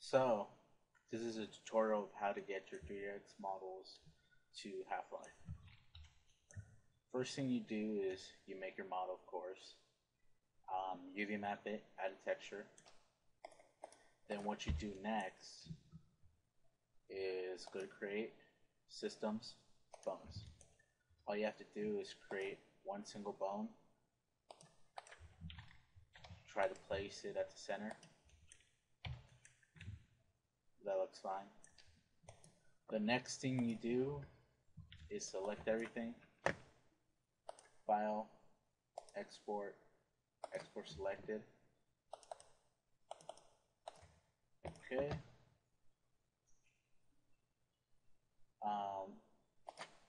So, this is a tutorial of how to get your 3DX models to Half-Life. First thing you do is you make your model, of course. UV map it, add a texture. Then what you do next is go to create, systems, bones. All you have to do is create one single bone. Try to place it at the center. That looks fine. The next thing you do is select everything. File, export, export selected. Okay.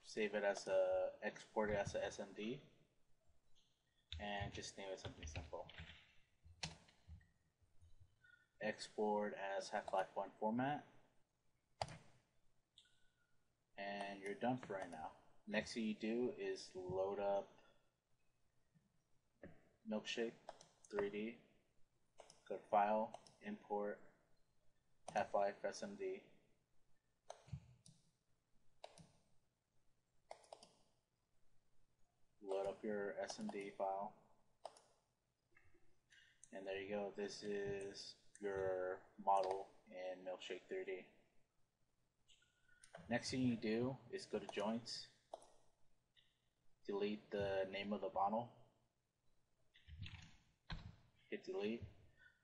Save it as export it as a SMD, and just name it something simple. Export as Half-Life 1 format, and you're done for right now. Next thing you do is load up Milkshake 3D, go to File, Import, Half-Life SMD. Load up your SMD file, and there you go. This is your model in Milkshake 3D. Next thing you do is go to Joints, delete the name of the model, hit delete.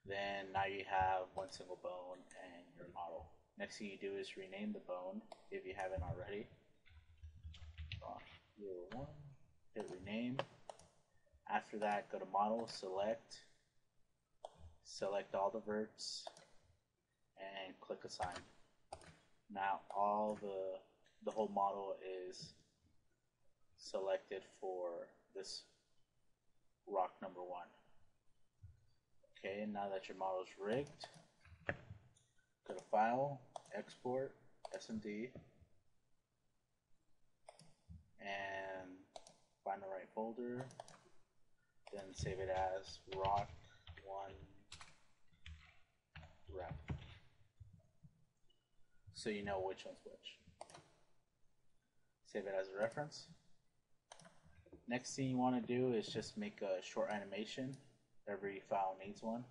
Then now you have one single bone and your model. Next thing you do is rename the bone if you haven't already. 01, hit rename. After that, go to model, select all the verts, and click assign. Now all the whole model is selected for this rock number 1. Okay, now that your model is rigged, go to File, Export, SMD, and find the right folder, then save it as rock 1 rep, so you know which one's which. Save it as a reference. Next thing you want to do is just make a short animation. Every file needs one.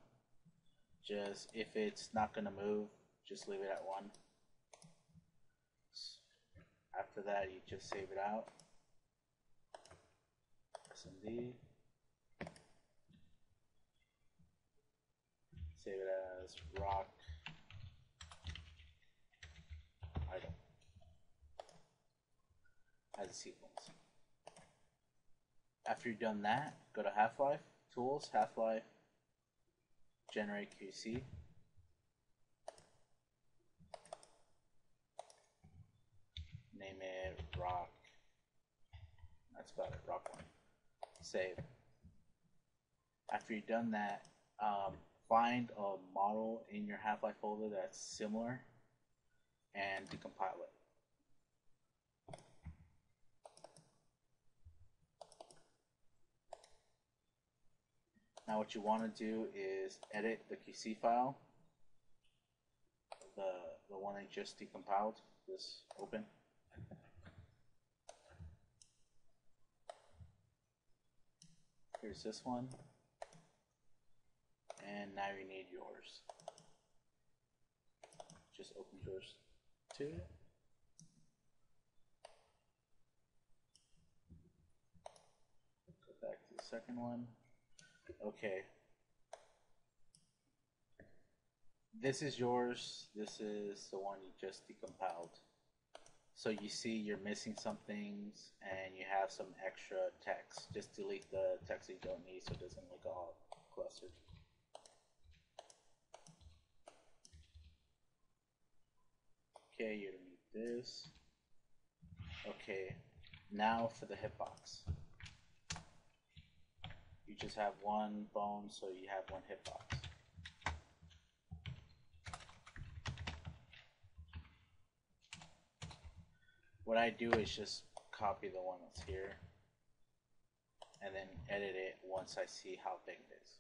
Just if it's not going to move, just leave it at 1. After that, you just save it out. SMD. Save it as rock item as a sequence. After you've done that, go to Half-Life, Tools, Half-Life, Generate QC. Name it rock. That's about it, rock 1. Save. After you've done that, find a model in your Half-Life folder that's similar and decompile it. Now what you want to do is edit the QC file, the one that just decompiled. Just open. Here's this one, and now you need yours. Just open yours too. Go back to the second one. Okay. This is yours. This is the one you just decompiled. So you see you're missing some things and you have some extra text. Just delete the text that you don't need so it doesn't look all clustered. Okay, you don't need this. Okay, now for the hitbox. You just have one bone, so you have one hitbox. What I do is just copy the one that's here and then edit it once I see how big it is.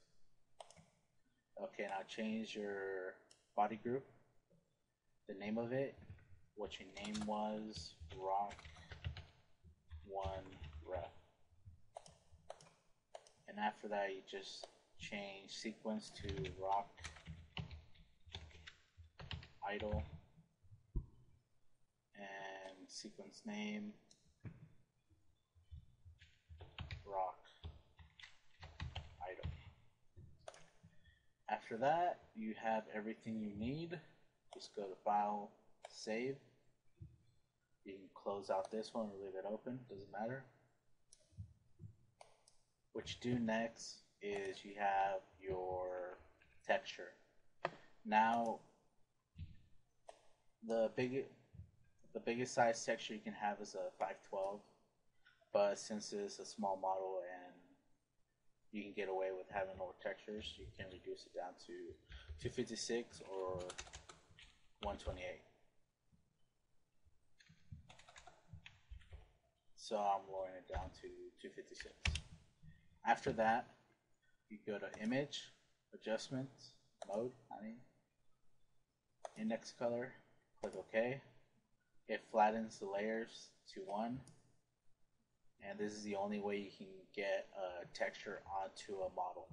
Okay, now change your body group the name of it, what your name was, Rock 1 Ref. And after that, you just change sequence to Rock Idle and sequence name Rock Idle. After that, you have everything you need. Just go to File, Save. You can close out this one or leave it open, doesn't matter. What you do next is you have your texture. Now, the biggest size texture you can have is a 512, but since it's a small model and you can get away with having lower textures, you can reduce it down to 256 or 128. So I'm lowering it down to 256. After that, you go to Image, Adjustments, Mode, Index Color, click OK. It flattens the layers to 1. And this is the only way you can get a texture onto a model.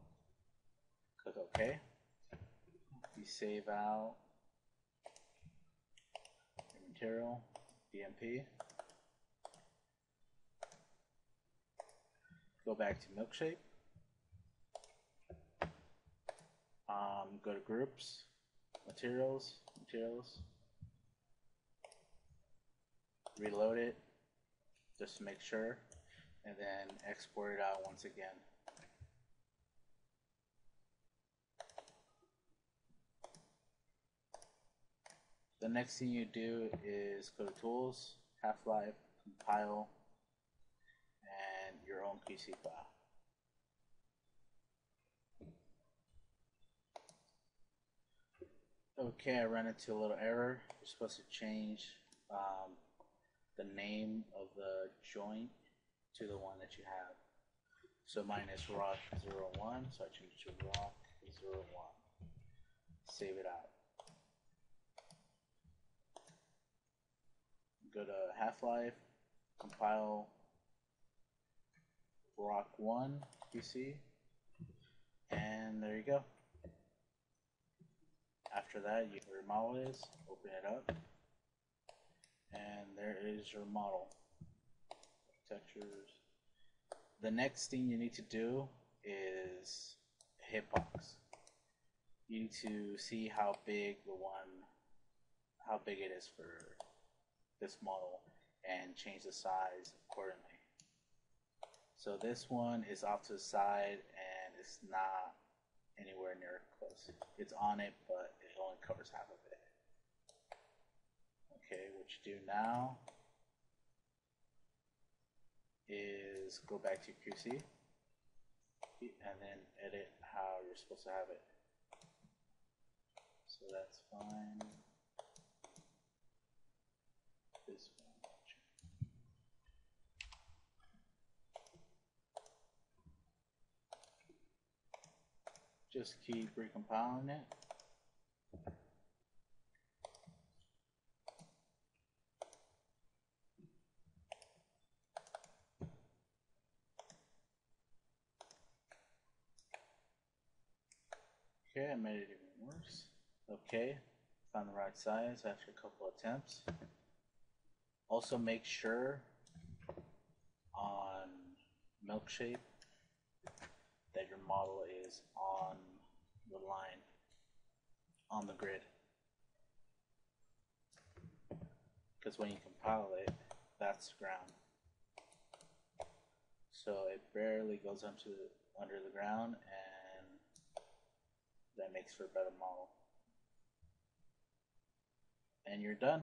Click OK. You save out your material, DMP. Go back to Milkshape. Go to Groups, Materials, reload it just to make sure, and then export it out once again. The next thing you do is go to Tools, Half-Life, Compile, and your own QC file. Okay, I ran into a little error. You're supposed to change the name of the joint to the one that you have. So mine is Rock01, so I change it to Rock01. Save it out. Go to Half-Life, compile Rock1 QC, and there you go. After that, where your model is, open it up, and there is your model. Textures. The next thing you need to do is hitbox. You need to see how big it is for this model, and change the size accordingly. So this one is off to the side, and it's not anywhere near close. It's on it, but it only covers half of it. Okay, what you do now is go back to QC and then edit how you're supposed to have it. So that's fine. This one. Just keep recompiling it. Okay, I made it even worse. Okay, found the right size after a couple attempts. Also make sure on Milkshape that your model is on the line, on the grid. Because when you compile it, that's ground. So it barely goes under the ground, and that makes for a better model. And you're done.